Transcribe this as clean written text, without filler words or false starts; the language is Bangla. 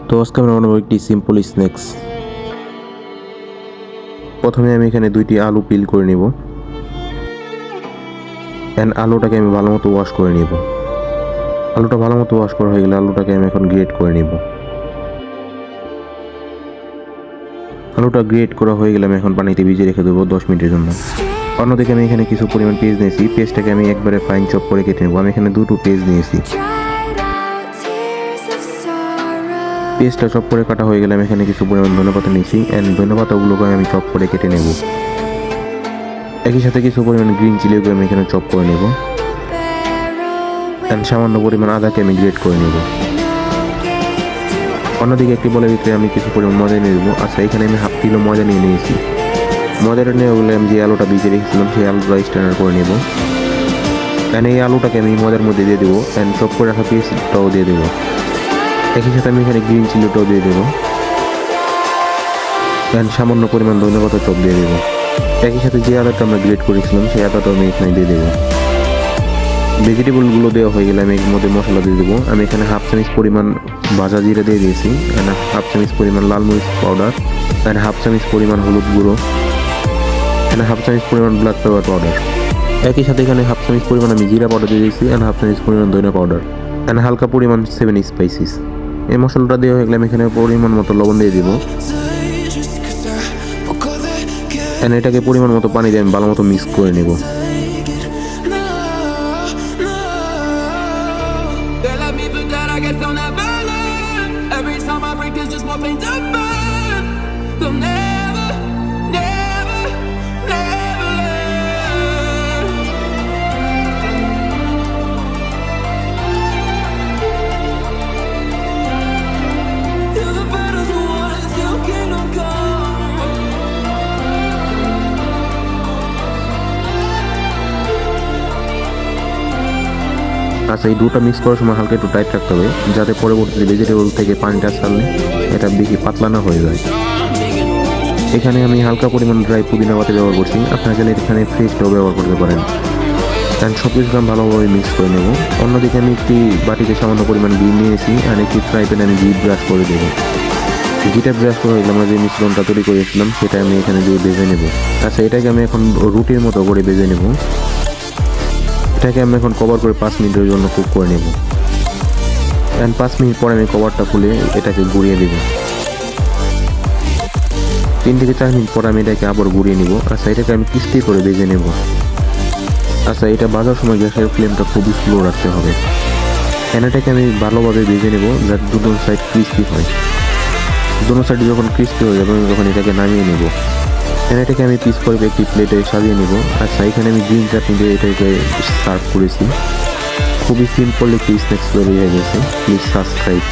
তো আজকে আমরা বানাবো একটি সিম্পল স্ন্যাক্স। প্রথমে আমি এখানে 2টি আলু পিল করে নিব এন্ড আলুটাকে আমি ভালো মতো ওয়াশ করে নিব। আলুটা ভালো মতো ওয়াশ করা হয়ে গেলে আলুটাকে আমি এখন গ্রেট করে নিব। আলুটা গ্রেট করা হয়ে গেলে আমি এখন পানিতে ভিজিয়ে রেখে দেবো 10 মিনিটের জন্য। অন্যদিকে আমি এখানে কিছু পরিমাণ পেঁয়াজ নিয়েছি, পেঁয়াজটাকে আমি একবারে ফাইন চপ করে কেটে নেব। আমি এখানে 2টো পেঁয়াজ নিয়েছি। পেঁয়াজটা চপ করে কাটা হয়ে গেলে আমি এখানে কিছু পরিমাণ ধনেপাতা নিয়েছি অ্যান্ড ধনেপাতাগুলোকে আমি চপ করে কেটে নেব। একই সাথে কিছু পরিমাণ গ্রিন চিলিকে আমি এখানে চপ করে নেব অ্যান্ড সামান্য পরিমাণ আদাকে আমি গ্রেট করে নেব। অন্যদিকে একটি বলের ভিতরে আমি কিছু পরিমাণ ময়দা নিয়ে দেবো। আচ্ছা, এখানে আমি হাফ কিলো ময়দা নিয়ে নিয়েছি। ময়দাটা নিয়ে বলে আমি যে আলুটা ভিজিয়ে রেখেছিলাম সেই আলুটা স্ট্যান্ডার করে নেব অ্যান্ড এই আলুটাকে আমি ময়দার মধ্যে দিয়ে দেবো অ্যান্ড চপ করে রাখা পেঁয়াজটাও দিয়ে দেবো। একই সাথে আমি এখানে গ্রিন চিলিটাও দিয়ে দেবো অ্যান্ড সামান্য পরিমাণ ধনেপাতা চপ দিয়ে দেবো। একই সাথে যে আদাটা আমরা গ্রেট করেছিলাম সেই আদাটাও আমি এখানে দিয়ে দেবো। ভেজিটেবলগুলো দেওয়া হয়ে গেলে আমি এর মধ্যে মশলা দিয়ে দেবো। আমি এখানে হাফ চামচ পরিমাণ ভাজা জিরা দিয়ে দিয়েছি অ্যান্ড হাফ চামচ পরিমাণ লাল মরিচ পাউডার অ্যান্ড হাফ চামচ পরিমাণ হলুদ গুঁড়ো অ্যান্ড হাফ চামচ পরিমাণ ব্ল্যাক পেপার পাউডার। একই সাথে এখানে হাফ চামচ পরিমাণ আমি জিরা পাউডার দিয়ে দিয়েছি অ্যান্ড হাফ চামচ পরিমাণ ধনিয়া পাউডার অ্যান্ড হালকা পরিমাণ 7 স্পাইসিস। এই মশলাটা দেওয়া হয়ে গেলে আমি এখানে পরিমাণ মতো লবণ দিয়ে দিব অ্যান্ড এটাকে পরিমাণ মতো পানি দিয়ে আমি ভালো মতো মিক্স করে নেব। আচ্ছা, এই দুটো মিক্স করার সময় হালকা একটু টাইট রাখতে হবে যাতে পরবর্তীতে ভেজিটেবল থেকে পানিটা ছাড়লে এটা বেশি পাতলা না হয়ে যায়। এখানে আমি হালকা পরিমাণ ড্রাই পুদিনা পাতা ব্যবহার করছি, আপনারা চাইলে এখানে ফ্রেশটাও ব্যবহার করতে পারেন অ্যান্ড সব কিছু আমি ভালোভাবে মিক্স করে নেব। অন্যদিকে আমি একটি বাটিতে সামান্য পরিমাণ ঘি নিয়েছি আর একটি ফ্রাই প্যানে আমি ঘি ব্রাশ করে দেবো। ঘিটা ব্রাশ করে হয়ে গেলে আমরা যে মিশ্রণটা তৈরি করেছিলাম সেটা আমি এখানে দিয়ে ভেজে নেব। আচ্ছা, এটাকে আমি এখন রুটির মতো করে ভেজে নেব। এটাকে আমি এখন কভার করে 5 মিনিটের জন্য কুক করে নেব অ্যান্ড 5 মিনিট পরে আমি কভারটা খুলে এটাকে গুঁড়িয়ে দেব। 3 থেকে 4 মিনিট পরে আমি এটাকে আবার গুঁড়িয়ে নেব। আচ্ছা, এটাকে আমি ক্রিস্পি করে ভেজে নেব। আচ্ছা, এটা ভাজার সময় গ্যাসের ফ্লেমটা খুবই স্লো রাখতে হবে অ্যান্ড এটাকে আমি ভালোভাবে ভেজে নেব যাতে দুটো সাইড ক্রিস্পি হয়। দুটো সাইড যখন ক্রিস্পি হয়ে যাবে আমি তখন এটাকে নামিয়ে নেব অ্যান্ড এটাকে আমি পিস করে একটি প্লেটে সাজিয়ে নেব। আচ্ছা, এখানে আমি গ্রিন চাটনি দিয়ে এটাকে সার্ভ করেছি। খুবই সিম্পল একটি স্ন্যাক্স তৈরি হয়ে গেছে। Please subscribe.